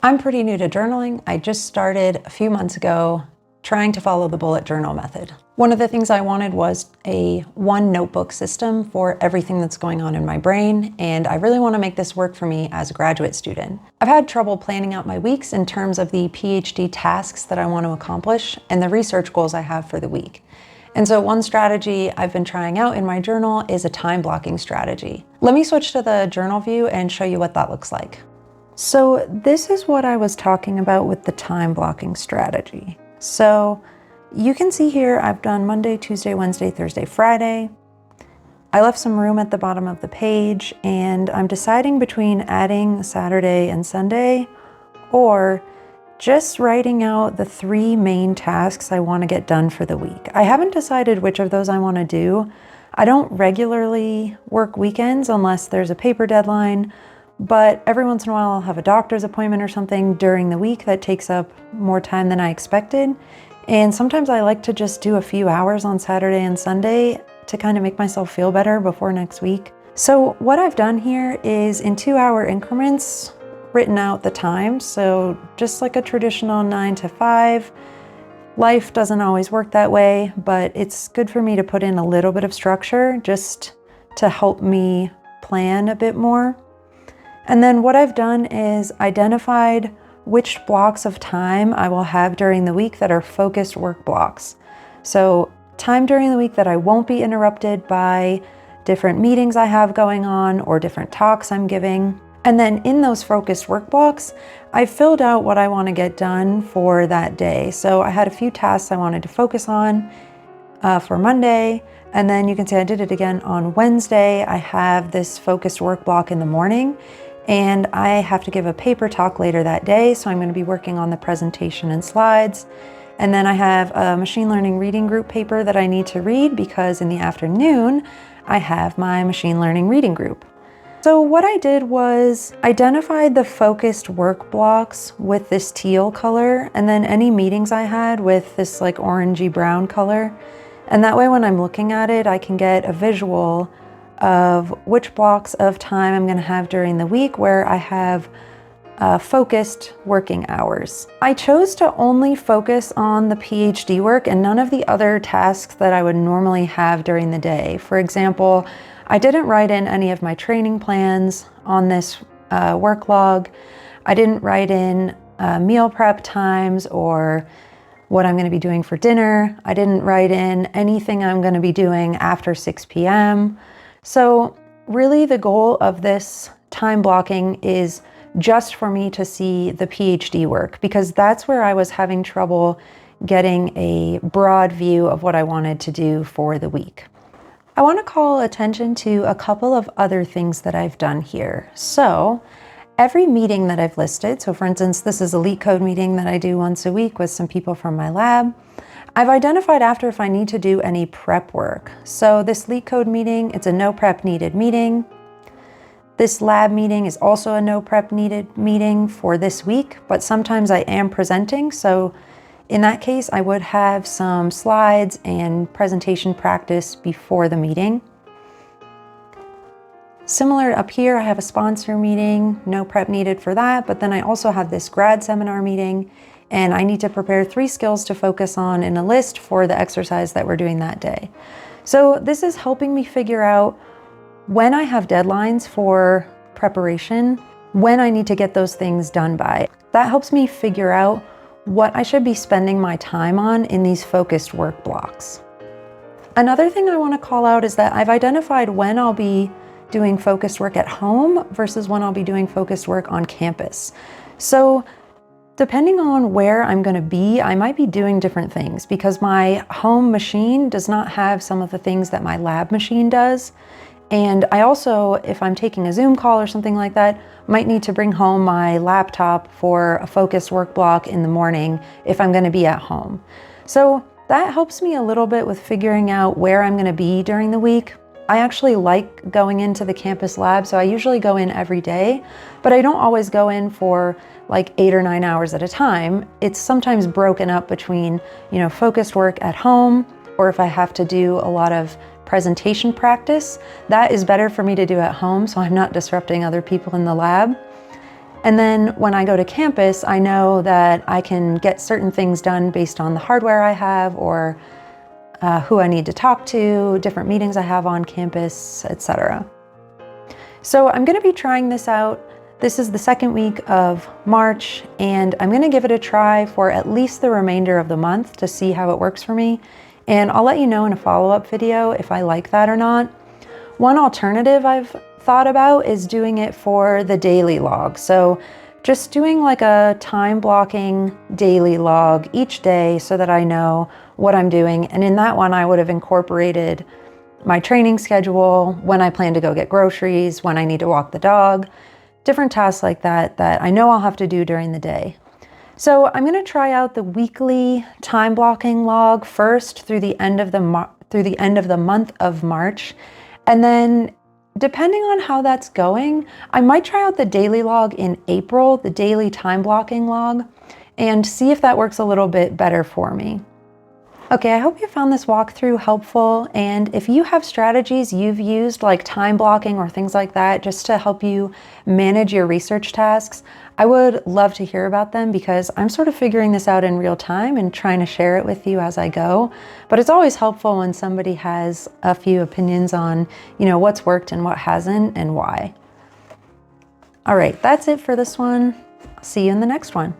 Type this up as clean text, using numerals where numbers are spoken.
I'm pretty new to journaling. I just started a few months ago trying to follow the bullet journal method. One of the things I wanted was a one notebook system for everything that's going on in my brain, and I really want to make this work for me as a graduate student. I've had trouble planning out my weeks in terms of the PhD tasks that I want to accomplish and the research goals I have for the week. And so one strategy I've been trying out in my journal is a time blocking strategy. Let me switch to the journal view and show you what that looks like. So this is what I was talking about with the time blocking strategy. So you can see here I've done Monday, Tuesday, Wednesday, Thursday, Friday. I left some room at the bottom of the page, and I'm deciding between adding Saturday and Sunday or just writing out the 3 main tasks I want to get done for the week. I haven't decided which of those I want to do. I don't regularly work weekends unless there's a paper deadline, but every once in a while I'll have a doctor's appointment or something during the week that takes up more time than I expected. And sometimes I like to just do a few hours on Saturday and Sunday to kind of make myself feel better before next week. So what I've done here is in 2-hour increments, written out the time. So just like a traditional 9 to 5, life doesn't always work that way, but it's good for me to put in a little bit of structure just to help me plan a bit more. And then what I've done is identified which blocks of time I will have during the week that are focused work blocks. So time during the week that I won't be interrupted by different meetings I have going on or different talks I'm giving. And then in those focused work blocks, I filled out what I want to get done for that day. So I had a few tasks I wanted to focus on for Monday. And then you can see I did it again on Wednesday. I have this focused work block in the morning, and I have to give a paper talk later that day. So I'm going to be working on the presentation and slides. And then I have a machine learning reading group paper that I need to read because in the afternoon, I have my machine learning reading group. So what I did was identified the focused work blocks with this teal color, and then any meetings I had with this like orangey brown color. And that way when I'm looking at it, I can get a visual of which blocks of time I'm going to have during the week where I have focused working hours. I chose to only focus on the PhD work and none of the other tasks that I would normally have during the day. For example, I didn't write in any of my training plans on this work log. I didn't write in meal prep times or what I'm going to be doing for dinner. I didn't write in anything I'm going to be doing after 6 p.m. So really the goal of this time blocking is just for me to see the PhD work, because that's where I was having trouble getting a broad view of what I wanted to do for the week. I want to call attention to a couple of other things that I've done here. So every meeting that I've listed, so for instance, this is a LeetCode meeting that I do once a week with some people from my lab. I've identified after if I need to do any prep work. So this LeetCode meeting, it's a no prep needed meeting. This lab meeting is also a no prep needed meeting for this week, but sometimes I am presenting. So in that case, I would have some slides and presentation practice before the meeting. Similar up here, I have a sponsor meeting, no prep needed for that, but then I also have this grad seminar meeting, and I need to prepare 3 skills to focus on in a list for the exercise that we're doing that day. So this is helping me figure out when I have deadlines for preparation, when I need to get those things done by. That helps me figure out what I should be spending my time on in these focused work blocks. Another thing I want to call out is that I've identified when I'll be doing focused work at home versus when I'll be doing focused work on campus. So depending on where I'm going to be, I might be doing different things because my home machine does not have some of the things that my lab machine does. And I also, if I'm taking a Zoom call or something like that, might need to bring home my laptop for a focused work block in the morning if I'm going to be at home. So that helps me a little bit with figuring out where I'm going to be during the week. I actually like going into the campus lab, so I usually go in every day, but I don't always go in for like 8 or 9 hours at a time. It's sometimes broken up between, focused work at home, or if I have to do a lot of presentation practice, that is better for me to do at home so I'm not disrupting other people in the lab. And then when I go to campus, I know that I can get certain things done based on the hardware I have or who I need to talk to, different meetings I have on campus, etc. So I'm going to be trying this out. This is the second week of March, and I'm going to give it a try for at least the remainder of the month to see how it works for me. And I'll let you know in a follow-up video if I like that or not. One alternative I've thought about is doing it for the daily log. So just doing like a time blocking daily log each day so that I know what I'm doing. And in that one, I would have incorporated my training schedule, when I plan to go get groceries, when I need to walk the dog, different tasks like that that I know I'll have to do during the day. So I'm going to try out the weekly time blocking log first through the end of the month of March. And then depending on how that's going, I might try out the daily log in April, the daily time blocking log, and see if that works a little bit better for me. Okay, I hope you found this walkthrough helpful, and if you have strategies you've used like time blocking or things like that just to help you manage your research tasks, I would love to hear about them because I'm sort of figuring this out in real time and trying to share it with you as I go. But it's always helpful when somebody has a few opinions on, what's worked and what hasn't and why. All right, that's it for this one. See you in the next one.